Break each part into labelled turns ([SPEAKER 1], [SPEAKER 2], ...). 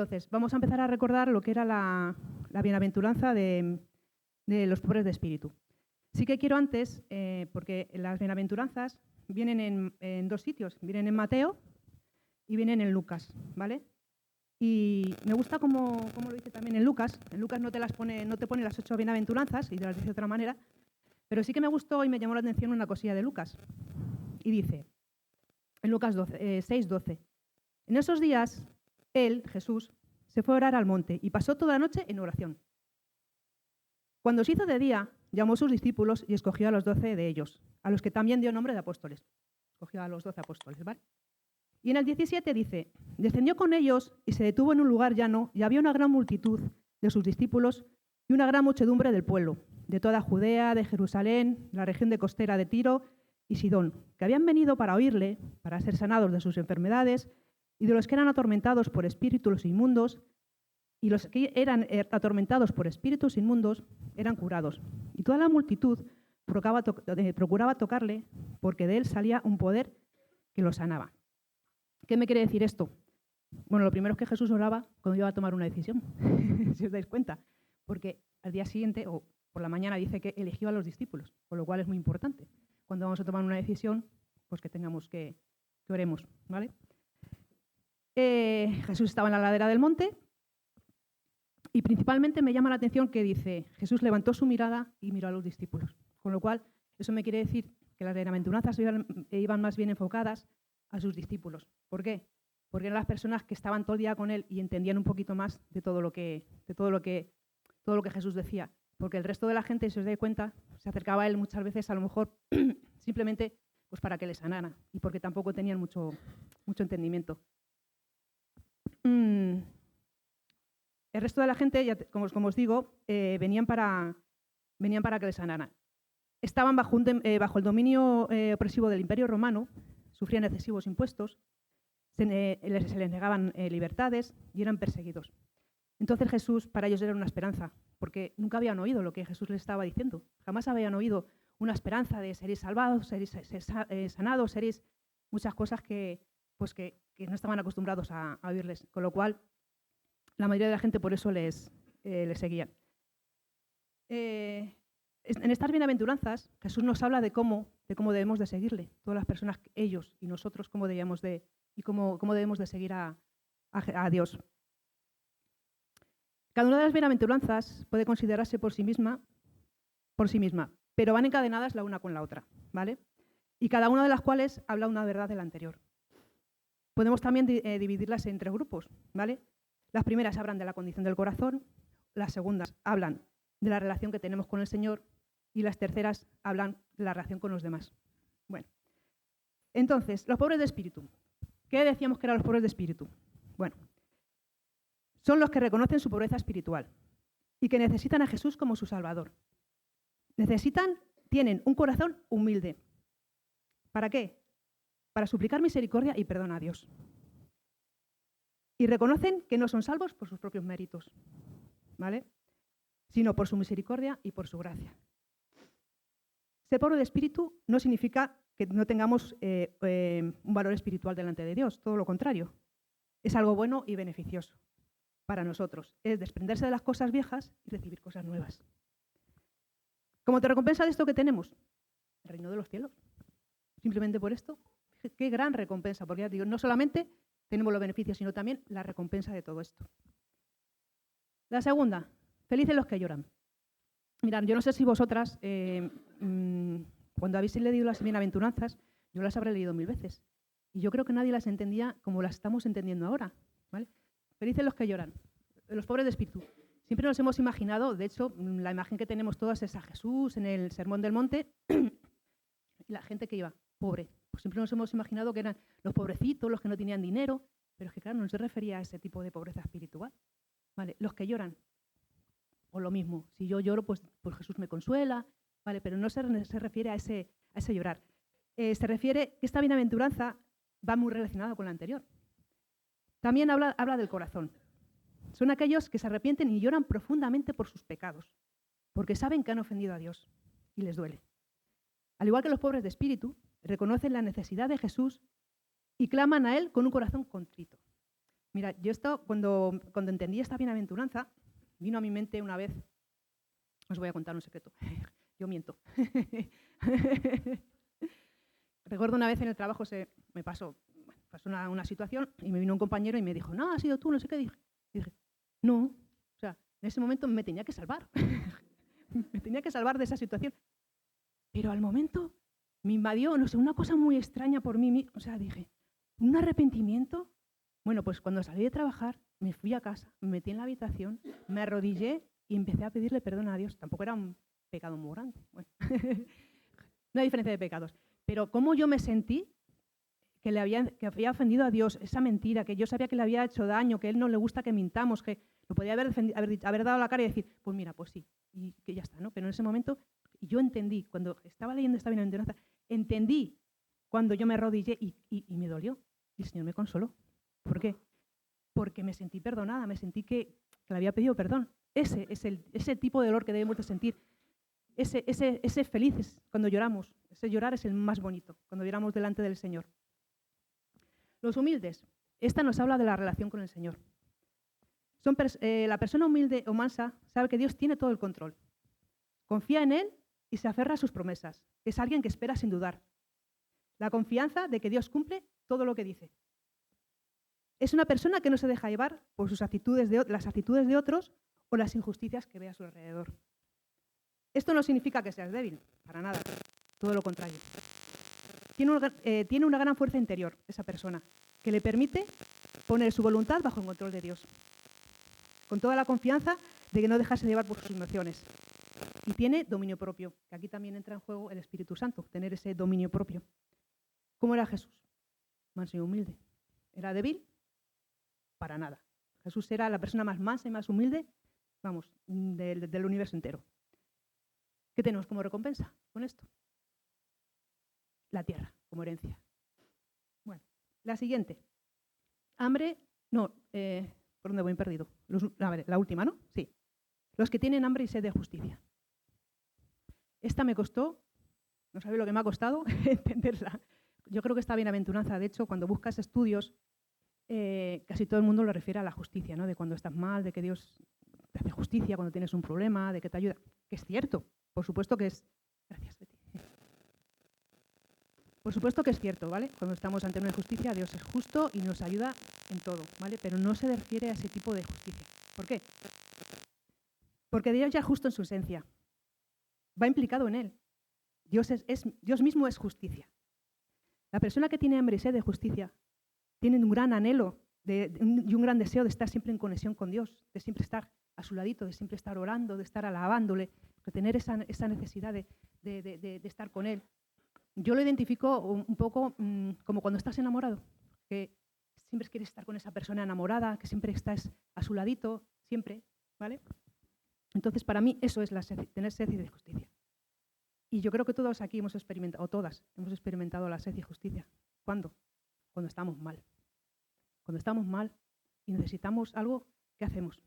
[SPEAKER 1] Entonces, vamos a empezar a recordar lo que era la bienaventuranza de los pobres de espíritu. Sí que quiero antes, porque las bienaventuranzas vienen en dos sitios, vienen en Mateo y vienen en Lucas, ¿vale? Y me gusta como lo dice también en Lucas. En Lucas no te pone las 8 bienaventuranzas y te las dice de otra manera, pero sí que me gustó y me llamó la atención una cosilla de Lucas. Y dice, en Lucas 6:12, en esos días, él, Jesús, se fue a orar al monte y pasó toda la noche en oración. Cuando se hizo de día, llamó a sus discípulos y escogió a los 12 de ellos, a los que también dio nombre de apóstoles. Escogió a los 12 apóstoles, ¿vale? Y en el 17 dice, descendió con ellos y se detuvo en un lugar llano y había una gran multitud de sus discípulos y una gran muchedumbre del pueblo, de toda Judea, de Jerusalén, la región de costera de Tiro y Sidón, que habían venido para oírle, para ser sanados de sus enfermedades, y de los que eran atormentados por espíritus inmundos, y los que eran atormentados por espíritus inmundos eran curados. Y toda la multitud procuraba tocarle, porque de él salía un poder que lo sanaba. ¿Qué me quiere decir esto? Bueno, lo primero es que Jesús oraba cuando iba a tomar una decisión, si os dais cuenta, porque al día siguiente o por la mañana dice que eligió a los discípulos, con lo cual es muy importante. Cuando vamos a tomar una decisión, pues que tengamos que oremos, ¿vale? Jesús estaba en la ladera del monte y principalmente me llama la atención que dice, Jesús levantó su mirada y miró a los discípulos, con lo cual eso me quiere decir que las bienaventuranzas iban más bien enfocadas a sus discípulos. ¿Por qué? Porque eran las personas que estaban todo el día con él y entendían un poquito más de todo lo que Jesús decía. Porque el resto de la gente, si os dais cuenta, se acercaba a él muchas veces a lo mejor simplemente pues para que le sanara y porque tampoco tenían mucho entendimiento. El resto de la gente, ya como os digo, venían para que le sanaran. Estaban bajo el dominio opresivo del Imperio Romano, sufrían excesivos impuestos, se les negaban libertades y eran perseguidos. Entonces Jesús para ellos era una esperanza, porque nunca habían oído lo que Jesús les estaba diciendo. Jamás habían oído una esperanza de seréis salvados, seréis sanados, seréis muchas cosas que no estaban acostumbrados a oírles. Con lo cual, la mayoría de la gente por eso les seguían. En estas bienaventuranzas, Jesús nos habla de cómo debemos de seguirle. Todas las personas, ellos y nosotros, cómo debemos de seguir a Dios. Cada una de las bienaventuranzas puede considerarse por sí misma, pero van encadenadas la una con la otra, ¿vale? Y cada una de las cuales habla una verdad de la anterior. Podemos también dividirlas en 3 grupos, ¿vale? Las primeras hablan de la condición del corazón, las segundas hablan de la relación que tenemos con el Señor y las terceras hablan de la relación con los demás. Bueno, entonces, los pobres de espíritu. ¿Qué decíamos que eran los pobres de espíritu? Bueno, son los que reconocen su pobreza espiritual y que necesitan a Jesús como su Salvador. Tienen un corazón humilde. ¿Para qué? Para suplicar misericordia y perdón a Dios. Y reconocen que no son salvos por sus propios méritos, ¿vale? Sino por su misericordia y por su gracia. Ser pobre de espíritu no significa que no tengamos un valor espiritual delante de Dios, todo lo contrario. Es algo bueno y beneficioso para nosotros. Es desprenderse de las cosas viejas y recibir cosas nuevas. ¿Cómo te recompensa de esto que tenemos? El reino de los cielos. Simplemente por esto, qué gran recompensa, porque ya digo, no solamente tenemos los beneficios, sino también la recompensa de todo esto. La segunda, felices los que lloran. Mirad, yo no sé si vosotras, cuando habéis leído las bienaventuranzas, yo las habré leído 1000 veces. Y yo creo que nadie las entendía como las estamos entendiendo ahora, ¿vale? Felices los que lloran, los pobres de espíritu. Siempre nos hemos imaginado, de hecho, la imagen que tenemos todas es a Jesús en el Sermón del Monte y la gente que iba pobre. Pues siempre nos hemos imaginado que eran los pobrecitos, los que no tenían dinero, pero es que claro, no se refería a ese tipo de pobreza espiritual. ¿Vale? Los que lloran, o lo mismo, si yo lloro, pues Jesús me consuela, ¿vale? Pero no se refiere a ese llorar. Se refiere que esta bienaventuranza va muy relacionada con la anterior. También habla del corazón. Son aquellos que se arrepienten y lloran profundamente por sus pecados, porque saben que han ofendido a Dios y les duele. Al igual que los pobres de espíritu, reconocen la necesidad de Jesús y claman a Él con un corazón contrito. Mira, yo esto, cuando entendí esta bienaventuranza, vino a mi mente una vez, os voy a contar un secreto, yo miento. Recuerdo una vez en el trabajo me pasó una situación y me vino un compañero y me dijo, no, has sido tú, no sé qué. Dije, no, o sea, en ese momento me tenía que salvar, me tenía que salvar de esa situación. Pero al momento me invadió, no sé, una cosa muy extraña por mí, o sea, dije, un arrepentimiento. Bueno, pues cuando salí de trabajar, me fui a casa, me metí en la habitación, me arrodillé y empecé a pedirle perdón a Dios. Tampoco era un pecado muy grande, bueno, una diferencia de pecados. Pero cómo yo me sentí que había ofendido a Dios, esa mentira, que yo sabía que le había hecho daño, que a Él no le gusta que mintamos, que lo podía haber dado la cara y decir, pues mira, pues sí, y que ya está, ¿no? Pero en ese momento yo entendí, cuando estaba leyendo esta bienaventuranza, entendí cuando yo me arrodillé y me dolió. Y el Señor me consoló. ¿Por qué? Porque me sentí perdonada, me sentí que le había pedido perdón. Ese es ese tipo de dolor que debemos de sentir. Ese felices cuando lloramos. Ese llorar es el más bonito, cuando lloramos delante del Señor. Los humildes. Esta nos habla de la relación con el Señor. La persona humilde o mansa sabe que Dios tiene todo el control. Confía en Él y se aferra a sus promesas. Es alguien que espera sin dudar. La confianza de que Dios cumple todo lo que dice. Es una persona que no se deja llevar por las actitudes de otros o las injusticias que ve a su alrededor. Esto no significa que seas débil, para nada, todo lo contrario. Tiene una gran fuerza interior, esa persona, que le permite poner su voluntad bajo el control de Dios, con toda la confianza de que no dejarse llevar por sus emociones. Y tiene dominio propio, que aquí también entra en juego el Espíritu Santo, tener ese dominio propio. ¿Cómo era Jesús? Manso y humilde. ¿Era débil? Para nada. Jesús era la persona más mansa y más humilde, vamos, del universo entero. ¿Qué tenemos como recompensa con esto? La tierra, como herencia. Bueno, la siguiente. Hambre, no, ¿por dónde voy perdido? La última, ¿no? Sí. Los que tienen hambre y sed de justicia. Esta me costó, no sabéis lo que me ha costado entenderla. Yo creo que esta bienaventuranza, de hecho, cuando buscas estudios, casi todo el mundo lo refiere a la justicia, ¿no? De cuando estás mal, de que Dios te hace justicia cuando tienes un problema, de que te ayuda. Que es cierto, por supuesto que es. Gracias, Betty. Por supuesto que es cierto, ¿vale? Cuando estamos ante una injusticia, Dios es justo y nos ayuda en todo, ¿vale? Pero no se refiere a ese tipo de justicia. ¿Por qué? Porque Dios ya es justo en su esencia. Va implicado en Él. Dios mismo es justicia. La persona que tiene hambre y sed de justicia tiene un gran anhelo y un gran deseo de estar siempre en conexión con Dios, de siempre estar a su ladito, de siempre estar orando, de estar alabándole, de tener esa necesidad de estar con Él. Yo lo identifico un poco como cuando estás enamorado, que siempre quieres estar con esa persona enamorada, que siempre estás a su ladito, siempre, ¿vale? Entonces, para mí, eso es tener sed y de justicia. Y yo creo que todos aquí hemos experimentado, o todas, hemos experimentado la sed y justicia. ¿Cuándo? Cuando estamos mal. Cuando estamos mal y necesitamos algo, ¿qué hacemos?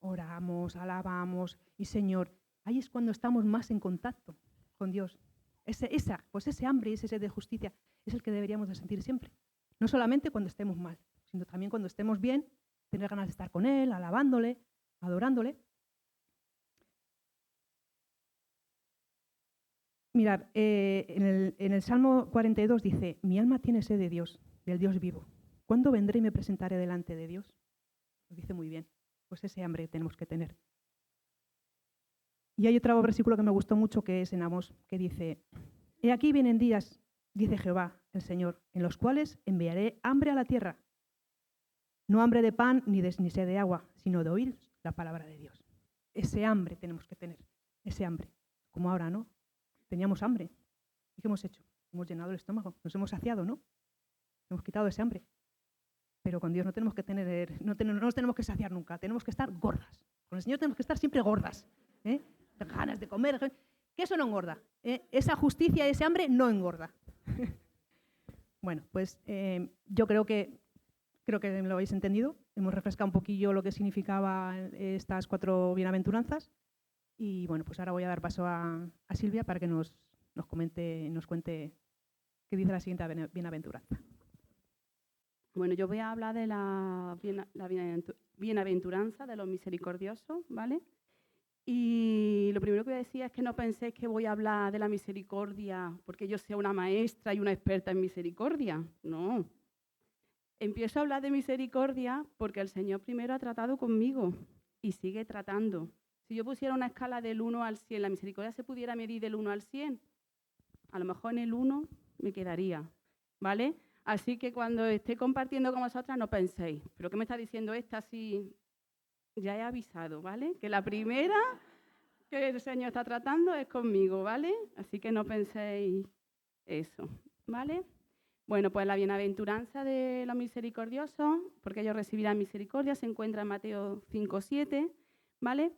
[SPEAKER 1] Oramos, alabamos y Señor, ahí es cuando estamos más en contacto con Dios. Ese hambre y ese sed de justicia es el que deberíamos de sentir siempre. No solamente cuando estemos mal, sino también cuando estemos bien, tener ganas de estar con Él, alabándole, adorándole. Mirad, en el Salmo 42 dice, mi alma tiene sed de Dios, del Dios vivo. ¿Cuándo vendré y me presentaré delante de Dios? Lo dice muy bien. Pues ese hambre tenemos que tener. Y hay otro versículo que me gustó mucho que es en Amós, que dice, he aquí vienen días, dice Jehová, el Señor, en los cuales enviaré hambre a la tierra. No hambre de pan ni sed de agua, sino de oír la palabra de Dios. Ese hambre tenemos que tener, ese hambre. Como ahora, ¿no? Teníamos hambre. ¿Y qué hemos hecho? Hemos llenado el estómago, nos hemos saciado, ¿no? Hemos quitado ese hambre. Pero con Dios no tenemos que no nos tenemos que saciar nunca, tenemos que estar gordas. Con el Señor tenemos que estar siempre gordas. Ganas de comer, que eso no engorda. Esa justicia y ese hambre no engorda. Bueno, pues yo creo que me lo habéis entendido. Hemos refrescado un poquillo lo que significaban estas 4 bienaventuranzas. Y bueno, pues ahora voy a dar paso a Silvia para que nos cuente qué dice la siguiente bienaventuranza.
[SPEAKER 2] Bueno, yo voy a hablar de la bienaventuranza de los misericordiosos, ¿vale? Y lo primero que voy a decir es que no penséis que voy a hablar de la misericordia porque yo sea una maestra y una experta en misericordia. No. Empiezo a hablar de misericordia porque el Señor primero ha tratado conmigo y sigue tratando. Si yo pusiera una escala del 1 al 100, la misericordia se pudiera medir del 1 al 100, a lo mejor en el 1 me quedaría, ¿vale? Así que cuando esté compartiendo con vosotras no penséis, ¿pero qué me está diciendo esta? Sí, ya he avisado, ¿vale? Que la primera que el Señor está tratando es conmigo, ¿vale? Así que no penséis eso, ¿vale? Bueno, pues la bienaventuranza de los misericordiosos, porque ellos recibirán misericordia, se encuentra en Mateo 5:7, ¿vale?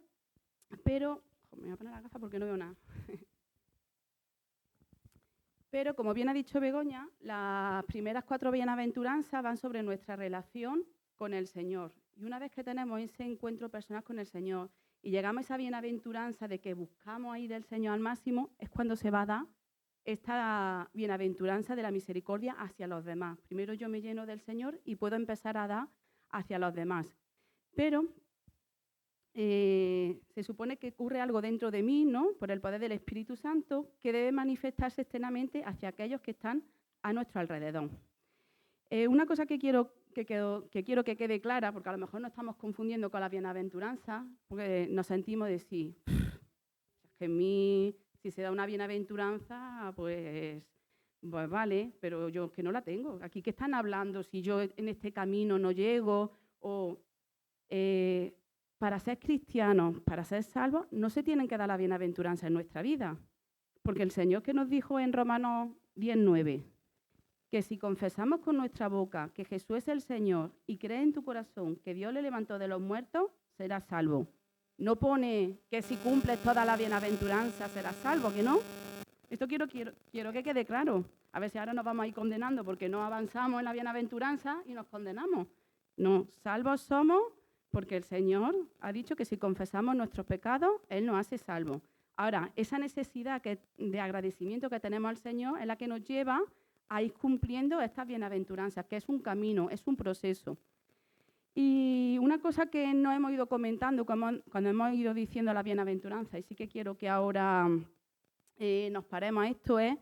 [SPEAKER 2] Pero, me voy a poner la gafa porque no veo nada. Pero, como bien ha dicho Begoña, las primeras 4 bienaventuranzas van sobre nuestra relación con el Señor. Y una vez que tenemos ese encuentro personal con el Señor y llegamos a esa bienaventuranza de que buscamos ahí del Señor al máximo, es cuando se va a dar esta bienaventuranza de la misericordia hacia los demás. Primero yo me lleno del Señor y puedo empezar a dar hacia los demás. Pero se supone que ocurre algo dentro de mí, ¿no? Por el poder del Espíritu Santo, que debe manifestarse externamente hacia aquellos que están a nuestro alrededor. Una cosa que quiero que quede clara, porque a lo mejor nos estamos confundiendo con la bienaventuranza, porque nos sentimos decir, es que en mí, si se da una bienaventuranza, pues vale, pero yo que no la tengo. Aquí que están hablando, si yo en este camino no llego, o para ser cristianos, para ser salvos, no se tienen que dar la bienaventuranza en nuestra vida. Porque el Señor que nos dijo en Romanos 10:9, que si confesamos con nuestra boca que Jesús es el Señor y crees en tu corazón que Dios le levantó de los muertos, serás salvo. No pone que si cumples toda la bienaventuranza serás salvo, que no. Esto quiero que quede claro. A ver si ahora nos vamos a ir condenando porque no avanzamos en la bienaventuranza y nos condenamos. No, salvos somos porque el Señor ha dicho que si confesamos nuestros pecados, Él nos hace salvos. Ahora, esa necesidad de agradecimiento que tenemos al Señor es la que nos lleva a ir cumpliendo estas bienaventuranzas, que es un camino, es un proceso. Y una cosa que no hemos ido comentando cuando hemos ido diciendo la bienaventuranza, y sí que quiero que ahora nos paremos a esto, es,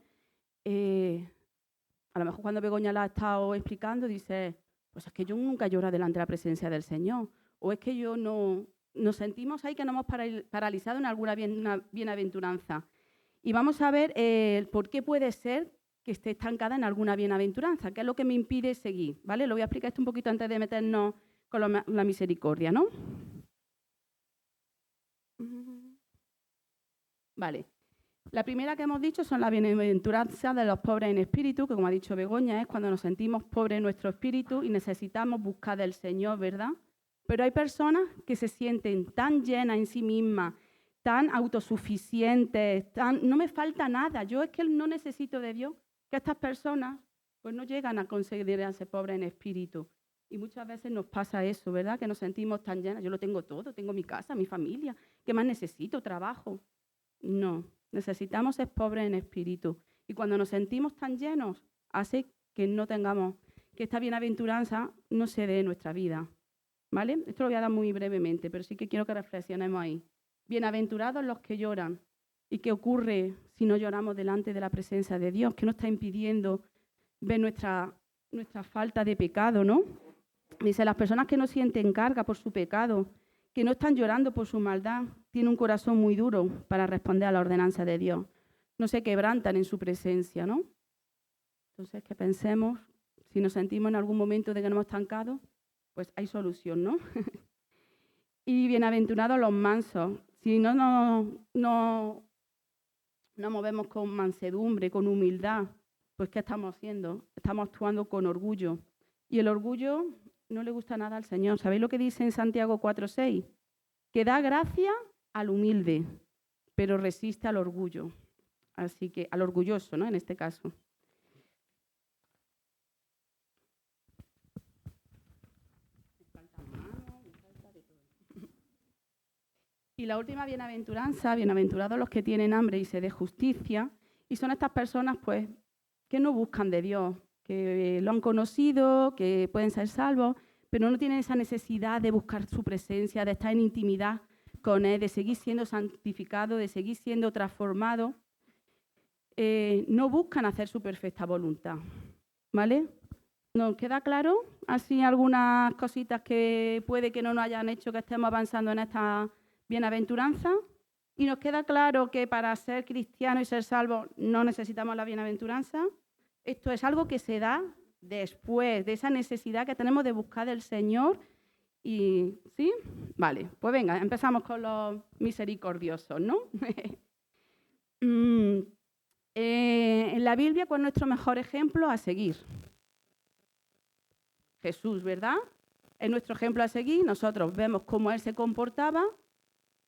[SPEAKER 2] a lo mejor cuando Begoña la ha estado explicando, dice, pues es que yo nunca lloro delante de la presencia del Señor, o es que yo no, nos sentimos ahí que nos hemos paralizado en alguna bienaventuranza. Y vamos a ver por qué puede ser que esté estancada en alguna bienaventuranza, qué es lo que me impide seguir, ¿vale? Lo voy a explicar esto un poquito antes de meternos con la misericordia, ¿no? Vale. La primera que hemos dicho son las bienaventuranzas de los pobres en espíritu, que como ha dicho Begoña, es cuando nos sentimos pobres en nuestro espíritu y necesitamos buscar del Señor, ¿verdad? Pero hay personas que se sienten tan llenas en sí mismas, tan autosuficientes, no me falta nada, yo es que no necesito de Dios, que estas personas pues no llegan a considerarse pobres en espíritu. Y muchas veces nos pasa eso, ¿verdad? Que nos sentimos tan llenas, yo lo tengo todo, tengo mi casa, mi familia, ¿qué más necesito? Trabajo. No, necesitamos ser pobres en espíritu. Y cuando nos sentimos tan llenos, hace que no tengamos, que esta bienaventuranza no se dé en nuestra vida. ¿Vale? Esto lo voy a dar muy brevemente, pero sí que quiero que reflexionemos ahí. Bienaventurados los que lloran. ¿Y qué ocurre si no lloramos delante de la presencia de Dios? ¿Qué nos está impidiendo ver nuestra falta de pecado, ¿no? Dice, las personas que no sienten carga por su pecado, que no están llorando por su maldad, tienen un corazón muy duro para responder a la ordenanza de Dios. No se quebrantan en su presencia, ¿no? Entonces, que pensemos, si nos sentimos en algún momento de que nos hemos estancado, pues hay solución, ¿no? Y bienaventurados los mansos. Si no movemos con mansedumbre, con humildad, pues ¿qué estamos haciendo? Estamos actuando con orgullo. Y el orgullo no le gusta nada al Señor. ¿Sabéis lo que dice en Santiago 4:6? Que da gracia al humilde, pero resiste al orgullo. Así que, al orgulloso, ¿no? En este caso. Y la última bienaventuranza, bienaventurados los que tienen hambre y sed de justicia, y son estas personas, pues, que no buscan de Dios, que lo han conocido, que pueden ser salvos, pero no tienen esa necesidad de buscar su presencia, de estar en intimidad con Él, de seguir siendo santificado, de seguir siendo transformado. No buscan hacer su perfecta voluntad, ¿vale? ¿Nos queda claro? Así algunas cositas que puede que no nos hayan hecho que estemos avanzando en esta bienaventuranza. Y nos queda claro que para ser cristianos y ser salvos no necesitamos la bienaventuranza. Esto es algo que se da después de esa necesidad que tenemos de buscar del Señor. ¿Y sí? Vale, pues venga, empezamos con los misericordiosos, ¿no? En la Biblia, ¿cuál es nuestro mejor ejemplo a seguir? Jesús, ¿verdad? Es nuestro ejemplo a seguir. Nosotros vemos cómo Él se comportaba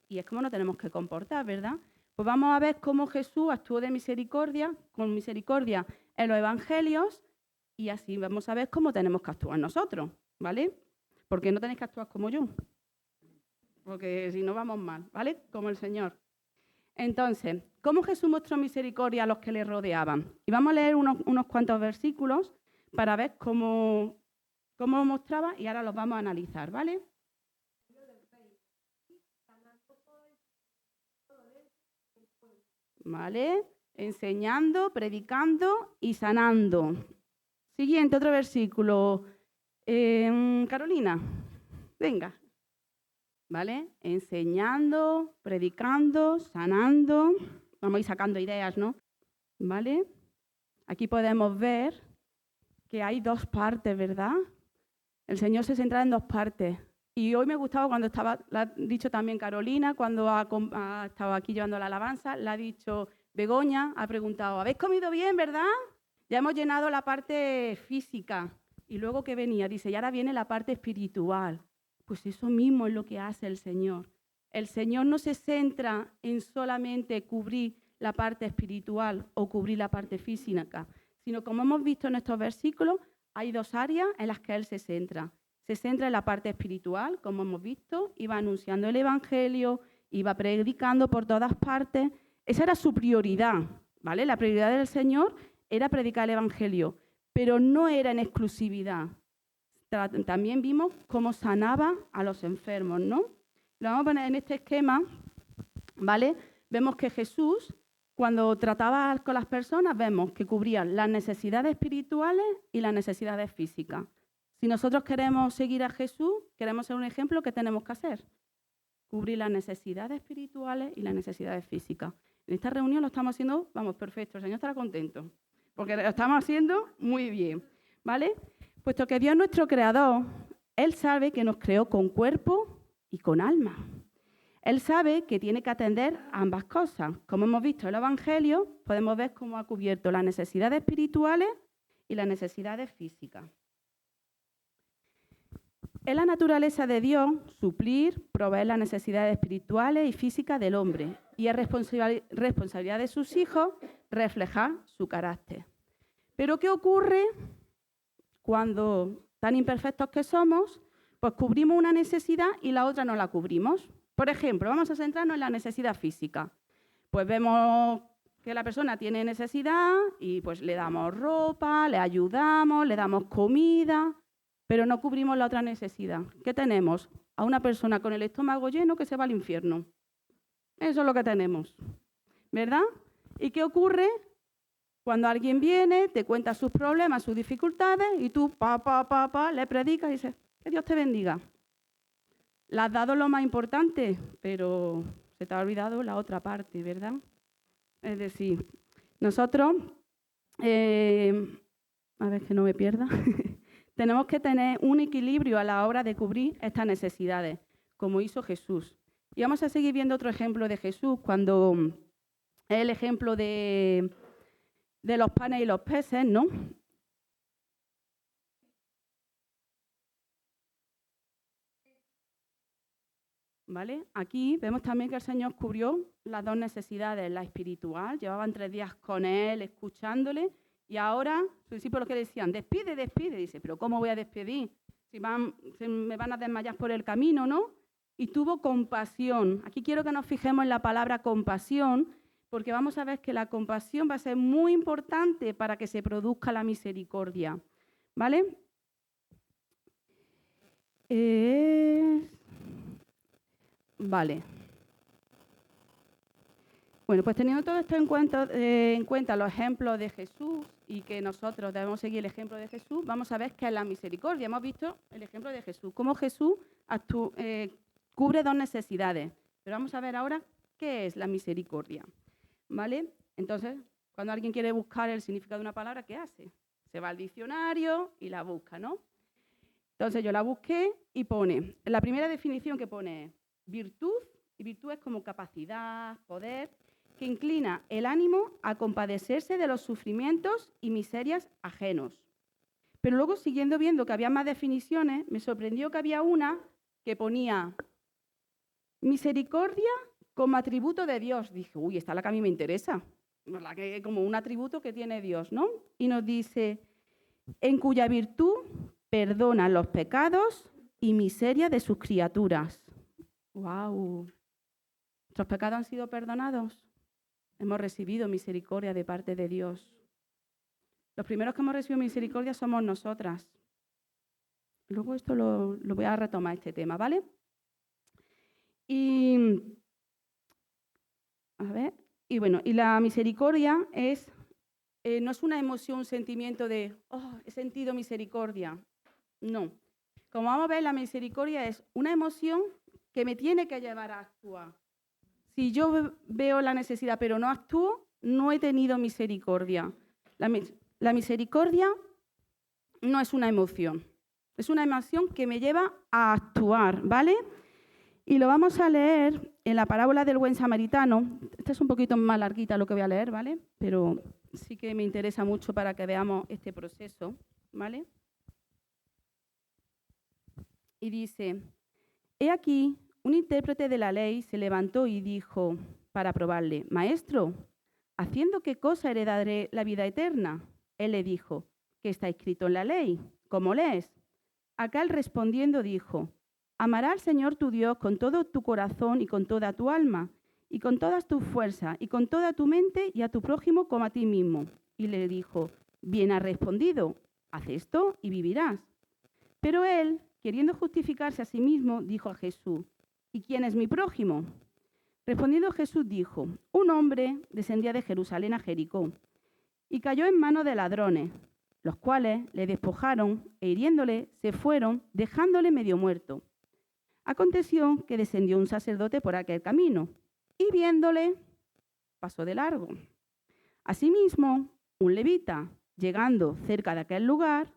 [SPEAKER 2] y es como nos tenemos que comportar, ¿verdad? Pues vamos a ver cómo Jesús actuó de misericordia, con misericordia en los evangelios y así vamos a ver cómo tenemos que actuar nosotros, ¿vale? Porque no tenéis que actuar como yo, porque si no vamos mal, ¿vale? Como el Señor. Entonces, ¿cómo Jesús mostró misericordia a los que le rodeaban? Y vamos a leer unos cuantos versículos para ver cómo lo mostraba y ahora los vamos a analizar, ¿vale? ¿Vale? Enseñando, predicando y sanando. Siguiente, otro versículo. Carolina, venga. ¿Vale? Enseñando, predicando, sanando. Vamos a ir sacando ideas, ¿no? ¿Vale? Aquí podemos ver que hay dos partes, ¿verdad? El Señor se centra en dos partes. Y hoy me gustaba cuando estaba, lo ha dicho también Carolina, cuando ha estado aquí llevando la alabanza, le ha dicho Begoña, ha preguntado, ¿habéis comido bien, verdad? Ya hemos llenado la parte física. Y luego que venía, dice, y ahora viene la parte espiritual. Pues eso mismo es lo que hace el Señor. El Señor no se centra en solamente cubrir la parte espiritual o cubrir la parte física, sino como hemos visto en estos versículos, hay dos áreas en las que Él se centra. Se centra en la parte espiritual, como hemos visto, iba anunciando el Evangelio, iba predicando por todas partes. Esa era su prioridad, ¿vale? La prioridad del Señor era predicar el Evangelio, pero no era en exclusividad. También vimos cómo sanaba a los enfermos, ¿no? Lo vamos a poner en este esquema, ¿vale? Vemos que Jesús, cuando trataba con las personas, vemos que cubría las necesidades espirituales y las necesidades físicas. Si nosotros queremos seguir a Jesús, queremos ser un ejemplo, ¿qué tenemos que hacer? Cubrir las necesidades espirituales y las necesidades físicas. En esta reunión lo estamos haciendo, vamos, perfecto, el Señor estará contento, porque lo estamos haciendo muy bien, ¿vale? Puesto que Dios es nuestro creador, Él sabe que nos creó con cuerpo y con alma. Él sabe que tiene que atender a ambas cosas. Como hemos visto en el Evangelio, podemos ver cómo ha cubierto las necesidades espirituales y las necesidades físicas. Es la naturaleza de Dios suplir, proveer las necesidades espirituales y físicas del hombre y es responsabilidad de sus hijos reflejar su carácter. Pero ¿qué ocurre cuando, tan imperfectos que somos, pues cubrimos una necesidad y la otra no la cubrimos? Por ejemplo, vamos a centrarnos en la necesidad física. Pues vemos que la persona tiene necesidad y pues le damos ropa, le ayudamos, le damos comida, pero no cubrimos la otra necesidad. ¿Qué tenemos? A una persona con el estómago lleno que se va al infierno. Eso es lo que tenemos, ¿verdad? ¿Y qué ocurre cuando alguien viene, te cuenta sus problemas, sus dificultades y tú, le predicas y dices, que Dios te bendiga? Le has dado lo más importante, pero se te ha olvidado la otra parte, ¿verdad? Es decir, nosotros, a ver que no me pierda, tenemos que tener un equilibrio a la hora de cubrir estas necesidades, como hizo Jesús. Y vamos a seguir viendo otro ejemplo de Jesús, cuando es el ejemplo de los panes y los peces, ¿no? ¿Vale? Aquí vemos también que el Señor cubrió las dos necesidades, la espiritual, llevaban 3 días con Él, escuchándole, y ahora sus discípulos que decían, despide, dice, pero ¿cómo voy a despedir? Si me van a desmayar por el camino, ¿no? Y tuvo compasión. Aquí quiero que nos fijemos en la palabra compasión, porque vamos a ver que la compasión va a ser muy importante para que se produzca la misericordia, ¿vale? Vale. Bueno, pues teniendo todo esto en cuenta los ejemplos de Jesús y que nosotros debemos seguir el ejemplo de Jesús, vamos a ver qué es la misericordia. Hemos visto el ejemplo de Jesús, cómo Jesús cubre dos necesidades. Pero vamos a ver ahora qué es la misericordia, ¿vale? Entonces, cuando alguien quiere buscar el significado de una palabra, ¿qué hace? Se va al diccionario y la busca, ¿no? Entonces yo la busqué y pone, la primera definición que pone es virtud, y virtud es como capacidad, poder, que inclina el ánimo a compadecerse de los sufrimientos y miserias ajenos. Pero luego, siguiendo viendo que había más definiciones, me sorprendió que había una que ponía misericordia como atributo de Dios. Dije, uy, esta es la que a mí me interesa, ¿verdad? Que como un atributo que tiene Dios, ¿no? Y nos dice, en cuya virtud perdona los pecados y miseria de sus criaturas. ¡Wow! ¿Nuestros pecados han sido perdonados? Hemos recibido misericordia de parte de Dios. Los primeros que hemos recibido misericordia somos nosotras. Luego esto lo voy a retomar, este tema, ¿vale? Y bueno, y la misericordia no es una emoción, un sentimiento de, oh, he sentido misericordia. No. Como vamos a ver, la misericordia es una emoción que me tiene que llevar a actuar. Si yo veo la necesidad pero no actúo, no he tenido misericordia. La misericordia no es una emoción, es una emoción que me lleva a actuar, ¿vale? Y lo vamos a leer en la parábola del buen samaritano. Esta es un poquito más larguita lo que voy a leer, ¿vale? Pero sí que me interesa mucho para que veamos este proceso, ¿vale? Y dice, he aquí, un intérprete de la ley se levantó y dijo, para probarle, Maestro, ¿haciendo qué cosa heredaré la vida eterna? Él le dijo, ¿qué está escrito en la ley? ¿Cómo lees? Aquel respondiendo dijo, amarás al Señor tu Dios con todo tu corazón y con toda tu alma, y con todas tus fuerzas, y con toda tu mente, y a tu prójimo como a ti mismo. Y le dijo, bien has respondido, haz esto y vivirás. Pero él, queriendo justificarse a sí mismo, dijo a Jesús, ¿y quién es mi prójimo? Respondiendo Jesús dijo, un hombre descendía de Jerusalén a Jericó, y cayó en manos de ladrones, los cuales le despojaron e hiriéndole se fueron, dejándole medio muerto. Aconteció que descendió un sacerdote por aquel camino, y viéndole, pasó de largo. Asimismo, un levita, llegando cerca de aquel lugar,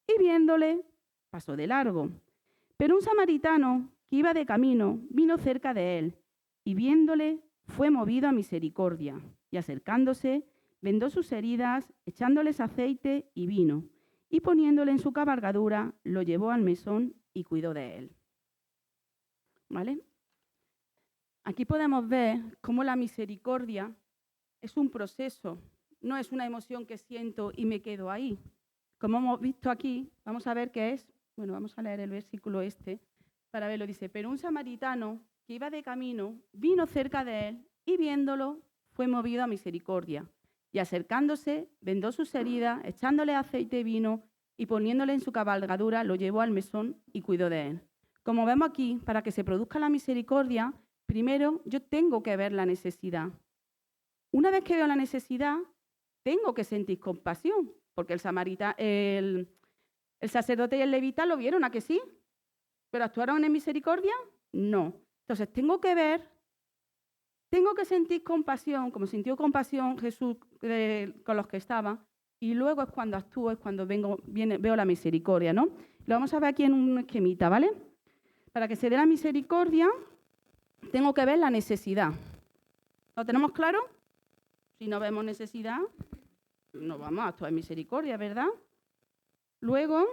[SPEAKER 2] y viéndole, pasó de largo. Pero un samaritano que iba de camino vino cerca de él, y viéndole, fue movido a misericordia, y acercándose, vendó sus heridas, echándoles aceite y vino, y poniéndole en su cabalgadura, lo llevó al mesón y cuidó de él. ¿Vale? Aquí podemos ver cómo la misericordia es un proceso, no es una emoción que siento y me quedo ahí. Como hemos visto aquí, vamos a ver qué es. Bueno, vamos a leer el versículo para verlo. Dice, pero un samaritano que iba de camino vino cerca de él y viéndolo fue movido a misericordia. Y acercándose, vendó sus heridas, echándole aceite y vino y poniéndole en su cabalgadura, lo llevó al mesón y cuidó de él. Como vemos aquí, para que se produzca la misericordia, primero yo tengo que ver la necesidad. Una vez que veo la necesidad, tengo que sentir compasión, porque el sacerdote y el levita lo vieron, ¿a que sí? ¿Pero actuaron en misericordia? No. Entonces tengo que sentir compasión, como sintió compasión Jesús con los que estaba, y luego es cuando actúo, es cuando veo la misericordia, ¿no? Lo vamos a ver aquí en un esquemita, ¿vale? Para que se dé la misericordia, tengo que ver la necesidad. ¿Lo tenemos claro? Si no vemos necesidad, no vamos a actuar en misericordia, ¿verdad? Luego,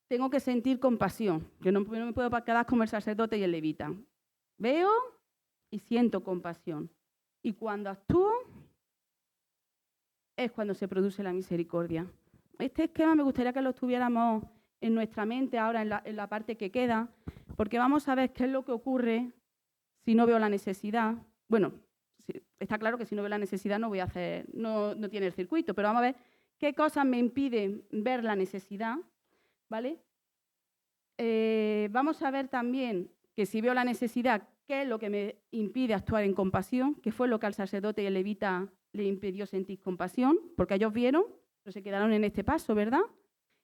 [SPEAKER 2] tengo que sentir compasión. Yo no me puedo quedar como el sacerdote y el levita. Veo y siento compasión. Y cuando actúo, es cuando se produce la misericordia. Este esquema me gustaría que lo tuviéramos en nuestra mente ahora, en la parte que queda, porque vamos a ver qué es lo que ocurre si no veo la necesidad. Bueno, está claro que si no veo la necesidad no voy a hacer, no tiene el circuito, pero vamos a ver qué cosas me impiden ver la necesidad, ¿vale? Vamos a ver también que si veo la necesidad, qué es lo que me impide actuar en compasión, que fue lo que al sacerdote y al levita le impidió sentir compasión, porque ellos vieron, pero se quedaron en este paso, ¿verdad?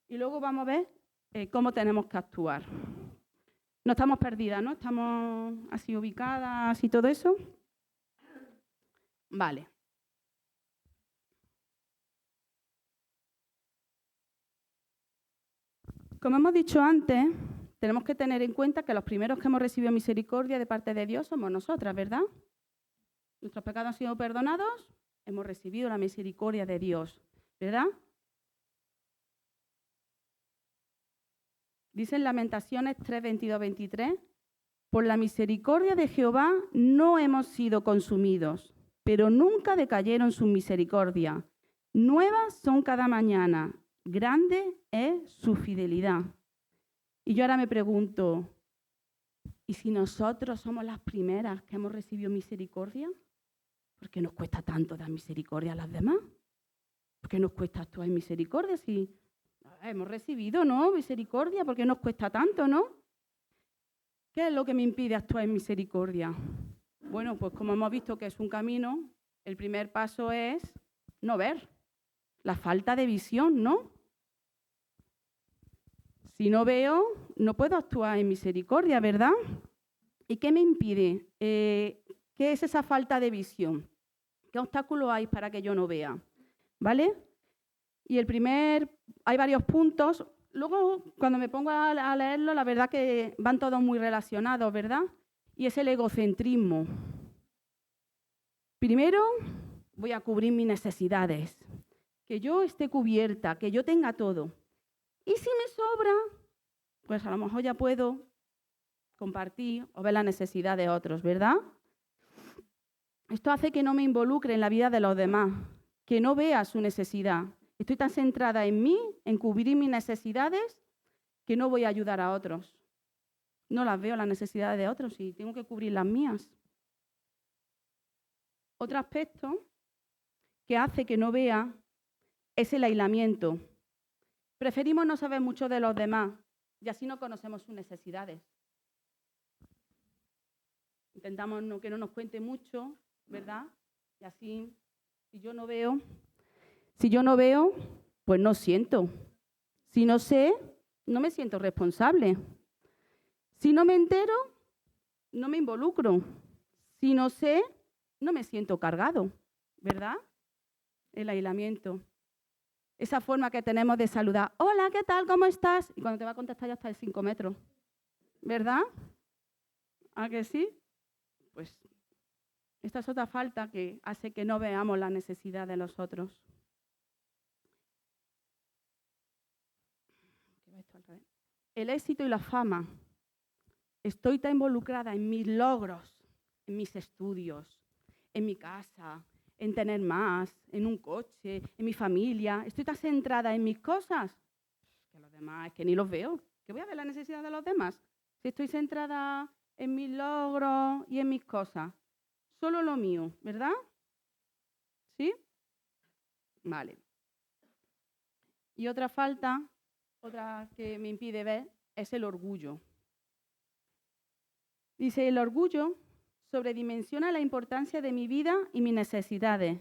[SPEAKER 2] Y luego vamos a ver cómo tenemos que actuar. No estamos perdidas, ¿no? Estamos así ubicadas y todo eso. Vale. Como hemos dicho antes, tenemos que tener en cuenta que los primeros que hemos recibido misericordia de parte de Dios somos nosotras, ¿verdad? Nuestros pecados han sido perdonados, hemos recibido la misericordia de Dios, ¿verdad? Dice en Lamentaciones 3, 22, 23, por la misericordia de Jehová no hemos sido consumidos, pero nunca decayeron sus misericordias. Nuevas son cada mañana, grande es su fidelidad. Y yo ahora me pregunto, ¿y si nosotros somos las primeras que hemos recibido misericordia? ¿Por qué nos cuesta tanto dar misericordia a las demás? ¿Por qué nos cuesta actuar en misericordia si hemos recibido, ¿no? Misericordia, ¿por qué nos cuesta tanto, no? ¿Qué es lo que me impide actuar en misericordia? Bueno, pues como hemos visto que es un camino, el primer paso es no ver, la falta de visión, ¿no? Si no veo, no puedo actuar en misericordia, ¿verdad? ¿Y qué me impide? ¿Qué es esa falta de visión? ¿Qué obstáculos hay para que yo no vea? ¿Vale? Y hay varios puntos. Luego, cuando me pongo a leerlo, la verdad que van todos muy relacionados, ¿verdad? Y es el egocentrismo. Primero, voy a cubrir mis necesidades. Que yo esté cubierta, que yo tenga todo. Y si me sobra, pues a lo mejor ya puedo compartir o ver la necesidad de otros, ¿verdad? Esto hace que no me involucre en la vida de los demás, que no vea su necesidad. Estoy tan centrada en mí, en cubrir mis necesidades, que no voy a ayudar a otros. No las veo las necesidades de otros y tengo que cubrir las mías. Otro aspecto que hace que no vea es el aislamiento. Preferimos no saber mucho de los demás y así no conocemos sus necesidades. Intentamos que no nos cuente mucho, ¿verdad? Y así, si yo no veo, pues no siento. Si no sé, no me siento responsable. Si no me entero, no me involucro. Si no sé, no me siento cargado, ¿verdad? El aislamiento. Esa forma que tenemos de saludar. Hola, ¿qué tal? ¿Cómo estás? Y cuando te va a contestar ya está de 5 metros. ¿Verdad? ¿A que sí? Pues esta es otra falta que hace que no veamos la necesidad de los otros. El éxito y la fama. Estoy tan involucrada en mis logros, en mis estudios, en mi casa, en tener más, en un coche, en mi familia. Estoy tan centrada en mis cosas que los demás es que ni los veo. ¿Qué voy a ver la necesidad de los demás? Si estoy centrada en mis logros y en mis cosas. Solo lo mío, ¿verdad? ¿Sí? Vale. Y otra falta, otra que me impide ver, es el orgullo. Dice, el orgullo sobredimensiona la importancia de mi vida y mis necesidades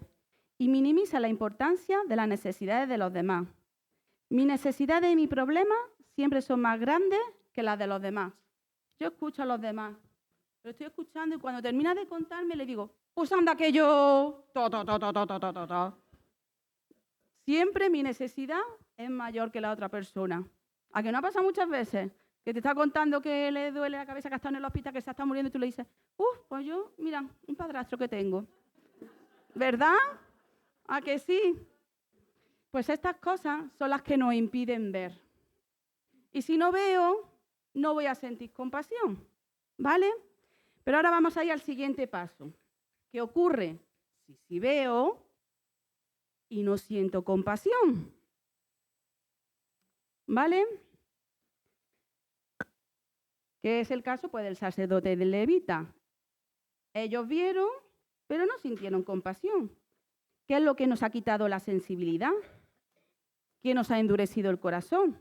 [SPEAKER 2] y minimiza la importancia de las necesidades de los demás. Mis necesidades y mis problemas siempre son más grandes que las de los demás. Yo escucho a los demás, lo estoy escuchando y cuando termina de contarme le digo, pues anda que yo... Siempre mi necesidad es mayor que la otra persona. ¿A que no ha pasado muchas veces? Que te está contando que le duele la cabeza, que está en el hospital, que se está muriendo y tú le dices, pues yo, mira, un padrastro que tengo. ¿Verdad? ¿A que sí? Pues estas cosas son las que nos impiden ver. Y si no veo, no voy a sentir compasión. ¿Vale? Pero ahora vamos a ir al siguiente paso. ¿Qué ocurre si veo y no siento compasión? ¿Vale? ¿Qué es el caso? Pues del sacerdote y del levita. Ellos vieron, pero no sintieron compasión. ¿Qué es lo que nos ha quitado la sensibilidad? ¿Qué nos ha endurecido el corazón?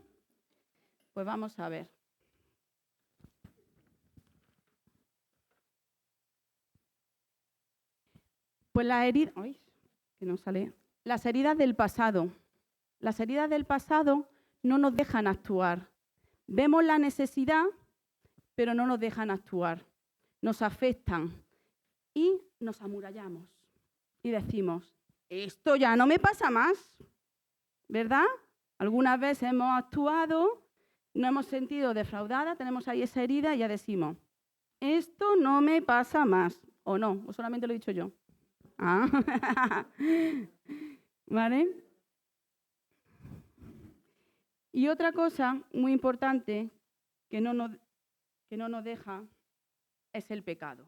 [SPEAKER 2] Pues vamos a ver. Pues las heridas del pasado. Las heridas del pasado no nos dejan actuar. Vemos la necesidad, pero no nos dejan actuar. Nos afectan y nos amurallamos. Y decimos, esto ya no me pasa más, ¿verdad? Algunas veces hemos actuado, nos hemos sentido defraudadas, tenemos ahí esa herida y ya decimos, esto no me pasa más. ¿O no? ¿O solamente lo he dicho yo? Ah. ¿Vale? Y otra cosa muy importante que no nos deja es el pecado.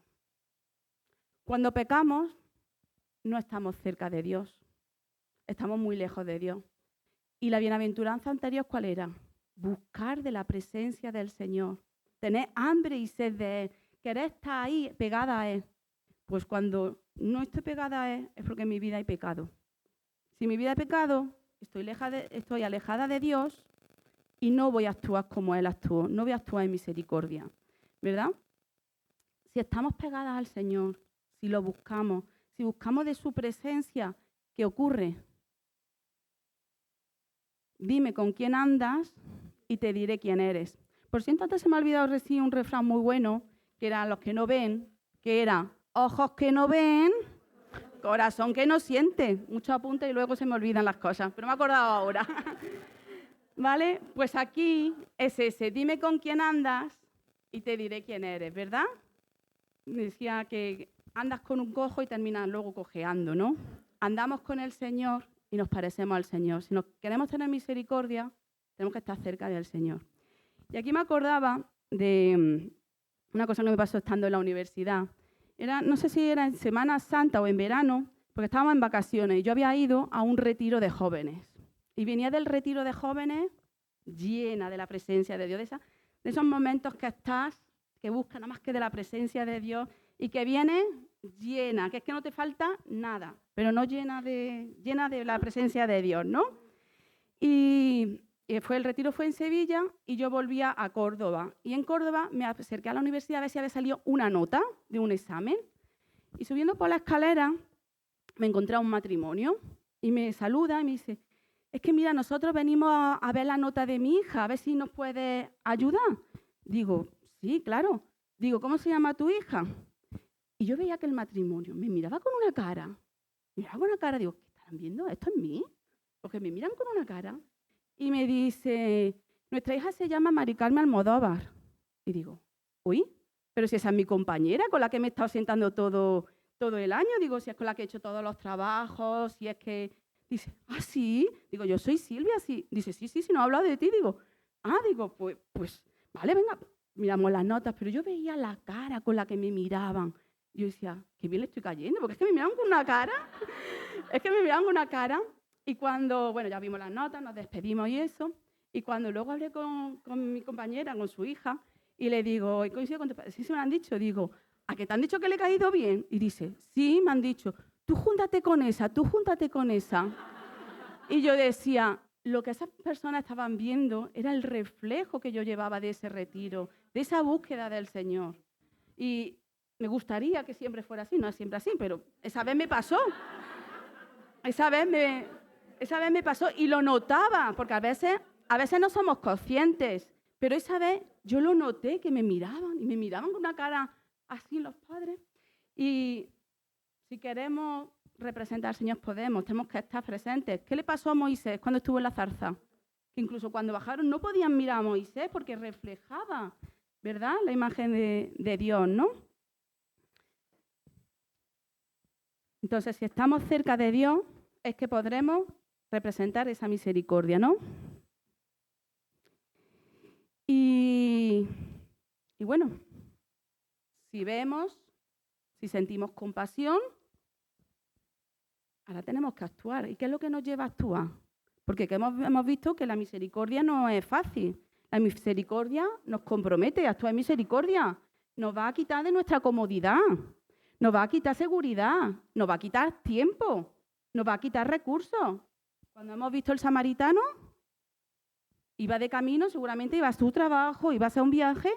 [SPEAKER 2] Cuando pecamos, no estamos cerca de Dios, estamos muy lejos de Dios. Y la bienaventuranza anterior, ¿cuál era? Buscar de la presencia del Señor, tener hambre y sed de Él, querer estar ahí pegada a Él. Pues cuando no estoy pegada a Él es porque en mi vida hay pecado. Si en mi vida hay pecado, estoy alejada de Dios y no voy a actuar como Él actuó, no voy a actuar en misericordia, ¿verdad? Si estamos pegadas al Señor, si lo buscamos, si buscamos de su presencia, ¿qué ocurre? Dime con quién andas y te diré quién eres. Por cierto, antes se me ha olvidado decir un refrán muy bueno, que era los que no ven, que era ojos que no ven, corazón que no siente. Mucho apunte y luego se me olvidan las cosas, pero me he acordado ahora. ¿Vale? Pues aquí es ese, dime con quién andas y te diré quién eres, ¿verdad? Decía que andas con un cojo y terminas luego cojeando, ¿no? Andamos con el Señor y nos parecemos al Señor. Si nos queremos tener misericordia, tenemos que estar cerca del Señor. Y aquí me acordaba de una cosa que me pasó estando en la universidad. No sé si era en Semana Santa o en verano, porque estábamos en vacaciones y yo había ido a un retiro de jóvenes. Y venía del retiro de jóvenes llena de la presencia de Dios, de esos momentos que estás, que buscas nada más que de la presencia de Dios y que vienes llena, que es que no te falta nada, pero no llena de la presencia de Dios, ¿no? Y el retiro fue en Sevilla y yo volvía a Córdoba. Y en Córdoba me acerqué a la universidad a ver si había salido una nota de un examen. Y subiendo por la escalera me encontré a un matrimonio y me saluda y me dice, es que mira, nosotros venimos a ver la nota de mi hija, a ver si nos puede ayudar. Digo, sí, claro. Digo, ¿cómo se llama tu hija? Y yo veía que el matrimonio me miraba con una cara. Digo, ¿qué están viendo? ¿Esto es mí? Porque me miran con una cara. Y me dice, nuestra hija se llama Mari Carmen Almodóvar. Y digo, uy, pero si esa es mi compañera con la que me he estado sentando todo el año. Digo, si es con la que he hecho todos los trabajos, si es que... Dice, ¿ah, sí? Digo, yo soy Silvia, sí. Dice, sí, no he hablado de ti. Digo, pues, vale, venga, miramos las notas. Pero yo veía la cara con la que me miraban. Yo decía, qué bien le estoy cayendo, porque es que me miraban con una cara. Y cuando, bueno, ya vimos las notas, nos despedimos y eso. Y cuando luego hablé con mi compañera, con su hija, y le digo, ¿y coincido con tu padre? Sí, se me lo han dicho. Digo, ¿a qué te han dicho que le he caído bien? Y dice, sí, me han dicho. Tú júntate con esa. Y yo decía, lo que esas personas estaban viendo era el reflejo que yo llevaba de ese retiro, de esa búsqueda del Señor. Y me gustaría que siempre fuera así, no es siempre así, pero esa vez me pasó. Esa vez me pasó y lo notaba, porque a veces no somos conscientes, pero esa vez yo lo noté, que me miraban con una cara así los padres. Y si queremos representar al Señor, tenemos que estar presentes. ¿Qué le pasó a Moisés cuando estuvo en la zarza? Que incluso cuando bajaron no podían mirar a Moisés porque reflejaba, ¿verdad?, la imagen de Dios, ¿no? Entonces, si estamos cerca de Dios, es que podremos representar esa misericordia, ¿no? Y bueno, si vemos, si sentimos compasión, ahora tenemos que actuar. ¿Y qué es lo que nos lleva a actuar? Porque hemos visto que la misericordia no es fácil. La misericordia nos compromete a actuar en misericordia. Nos va a quitar de nuestra comodidad. nos va a quitar seguridad, nos va a quitar tiempo, nos va a quitar recursos. Cuando hemos visto el samaritano, iba de camino, seguramente iba a su trabajo, iba a hacer un viaje,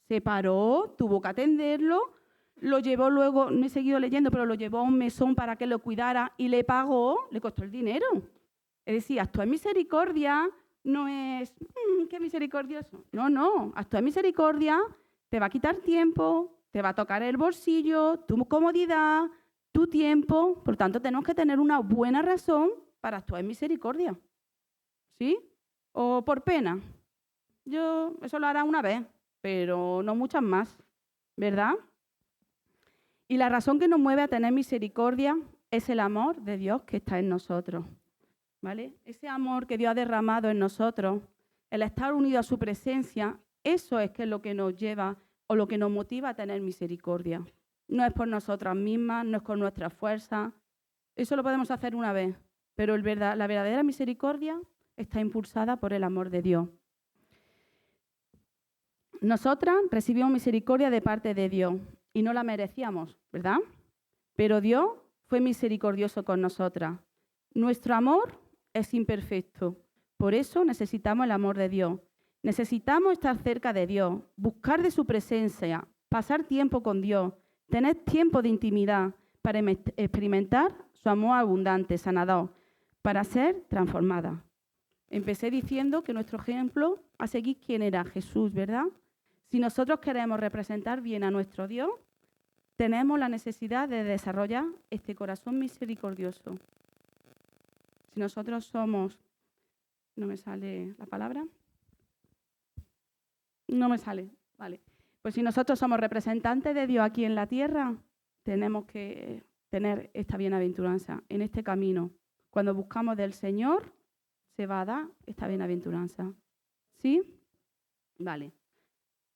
[SPEAKER 2] se paró, tuvo que atenderlo, lo llevó luego, no he seguido leyendo, pero lo llevó a un mesón para que lo cuidara y le pagó, le costó el dinero. Es decir, actuar en misericordia no es, qué misericordioso. No, actuar en misericordia te va a quitar tiempo, te va a tocar el bolsillo, tu comodidad, tu tiempo. Por lo tanto, tenemos que tener una buena razón para actuar en misericordia. ¿Sí? O por pena. Eso lo hará una vez, pero no muchas más, ¿verdad? Y la razón que nos mueve a tener misericordia es el amor de Dios que está en nosotros, ¿vale? Ese amor que Dios ha derramado en nosotros, el estar unido a su presencia, eso es que es lo que nos lleva o lo que nos motiva a tener misericordia. No es por nosotras mismas, no es con nuestra fuerza. Eso lo podemos hacer una vez, pero la verdadera misericordia está impulsada por el amor de Dios. Nosotras recibimos misericordia de parte de Dios y no la merecíamos, ¿verdad? Pero Dios fue misericordioso con nosotras. Nuestro amor es imperfecto, por eso necesitamos el amor de Dios. Necesitamos estar cerca de Dios, buscar de su presencia, pasar tiempo con Dios, tener tiempo de intimidad para experimentar su amor abundante, sanador, para ser transformada. Empecé diciendo que nuestro ejemplo a seguir, ¿quién era? Jesús, ¿verdad? Si nosotros queremos representar bien a nuestro Dios, tenemos la necesidad de desarrollar este corazón misericordioso. Si nosotros somos... ¿No me sale la palabra? No me sale, vale. Pues si nosotros somos representantes de Dios aquí en la tierra, tenemos que tener esta bienaventuranza en este camino. Cuando buscamos del Señor, se va a dar esta bienaventuranza. ¿Sí? Vale.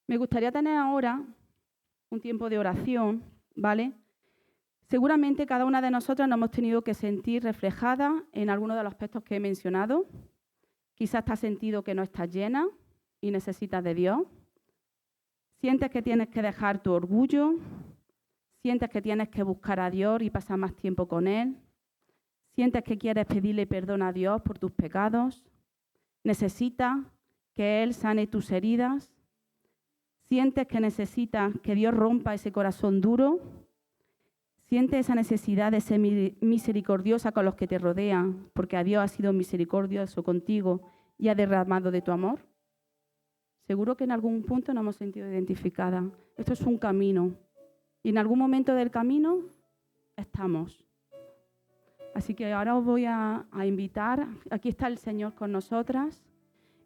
[SPEAKER 2] Me gustaría tener ahora un tiempo de oración, ¿vale? Seguramente cada una de nosotras nos hemos tenido que sentir reflejada en alguno de los aspectos que he mencionado. Quizás te has sentido que no estás llena y necesitas de Dios. Sientes que tienes que dejar tu orgullo. Sientes que tienes que buscar a Dios y pasar más tiempo con Él. Sientes que quieres pedirle perdón a Dios por tus pecados. Necesitas que Él sane tus heridas. Sientes que necesitas que Dios rompa ese corazón duro. Sientes esa necesidad de ser misericordiosa con los que te rodean, porque a Dios ha sido misericordioso contigo y ha derramado de tu amor. Seguro que en algún punto nos hemos sentido identificadas. Esto es un camino. Y en algún momento del camino estamos. Así que ahora os voy a invitar, aquí está el Señor con nosotras,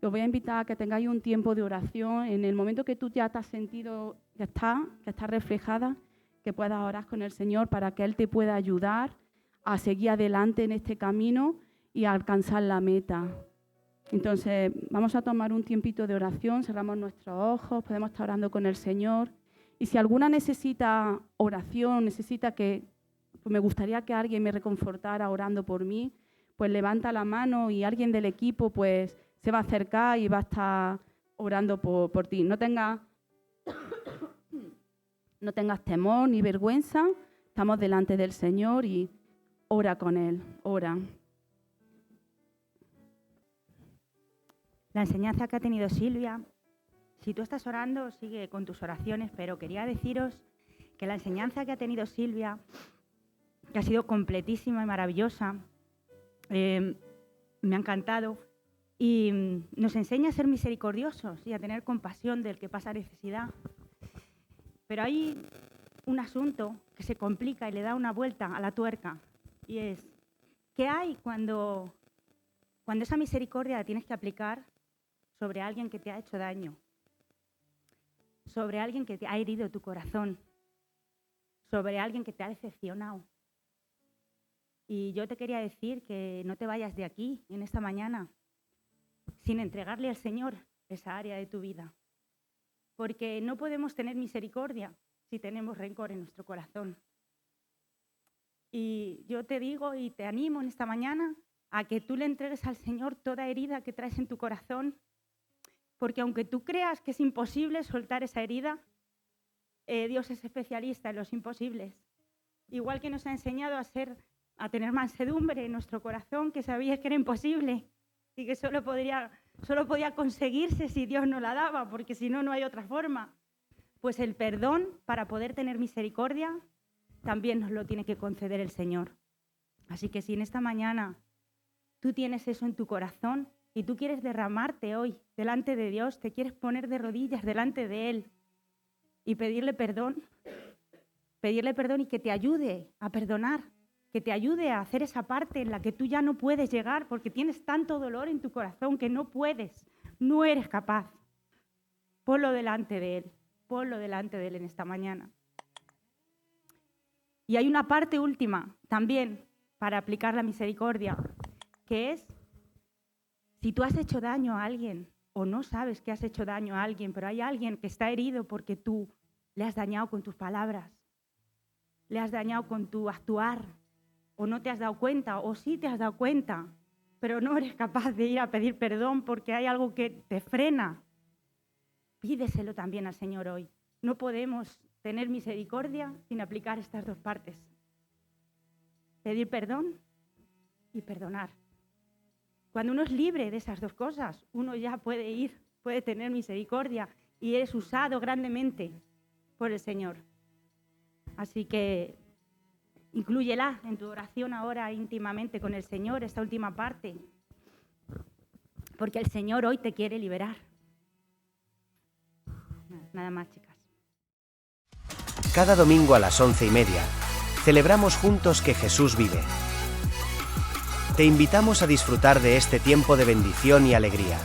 [SPEAKER 2] y os voy a invitar a que tengáis un tiempo de oración en el momento que tú ya te has sentido que está reflejada, que puedas orar con el Señor para que Él te pueda ayudar a seguir adelante en este camino y a alcanzar la meta. Entonces, vamos a tomar un tiempito de oración, cerramos nuestros ojos, podemos estar orando con el Señor. Y si alguna necesita oración, necesita que, pues me gustaría que alguien me reconfortara orando por mí, pues levanta la mano y alguien del equipo pues se va a acercar y va a estar orando por ti. No tengas temor ni vergüenza, estamos delante del Señor y ora con Él, ora.
[SPEAKER 3] La enseñanza que ha tenido Silvia, si tú estás orando, sigue con tus oraciones, pero quería deciros que la enseñanza que ha tenido Silvia, que ha sido completísima y maravillosa, me ha encantado y nos enseña a ser misericordiosos y a tener compasión del que pasa necesidad. Pero hay un asunto que se complica y le da una vuelta a la tuerca y es, ¿qué hay cuando esa misericordia la tienes que aplicar sobre alguien que te ha hecho daño? Sobre alguien que te ha herido tu corazón, sobre alguien que te ha decepcionado. Y yo te quería decir que no te vayas de aquí en esta mañana sin entregarle al Señor esa área de tu vida. Porque no podemos tener misericordia si tenemos rencor en nuestro corazón. Y yo te digo y te animo en esta mañana a que tú le entregues al Señor toda herida que traes en tu corazón, porque aunque tú creas que es imposible soltar esa herida, Dios es especialista en los imposibles. igual que nos ha enseñado a tener mansedumbre en nuestro corazón, que sabías que era imposible y que solo podía conseguirse si Dios nos la daba, porque si no, no hay otra forma. Pues el perdón, para poder tener misericordia, también nos lo tiene que conceder el Señor. Así que si en esta mañana tú tienes eso en tu corazón y tú quieres derramarte hoy delante de Dios, te quieres poner de rodillas delante de Él y pedirle perdón y que te ayude a perdonar, que te ayude a hacer esa parte en la que tú ya no puedes llegar porque tienes tanto dolor en tu corazón que no puedes, no eres capaz. Ponlo delante de Él en esta mañana. Y hay una parte última también para aplicar la misericordia, que es, si tú has hecho daño a alguien o no sabes que has hecho daño a alguien, pero hay alguien que está herido porque tú le has dañado con tus palabras, le has dañado con tu actuar, o no te has dado cuenta, o sí te has dado cuenta, pero no eres capaz de ir a pedir perdón porque hay algo que te frena, pídeselo también al Señor hoy. No podemos tener misericordia sin aplicar estas dos partes. Pedir perdón y perdonar. Cuando uno es libre de esas dos cosas, uno ya puede tener misericordia y es usado grandemente por el Señor. Así que inclúyela en tu oración ahora íntimamente con el Señor, esta última parte, porque el Señor hoy te quiere liberar. Nada más, chicas.
[SPEAKER 4] Cada domingo a las 11:30, celebramos juntos que Jesús vive. Te invitamos a disfrutar de este tiempo de bendición y alegría.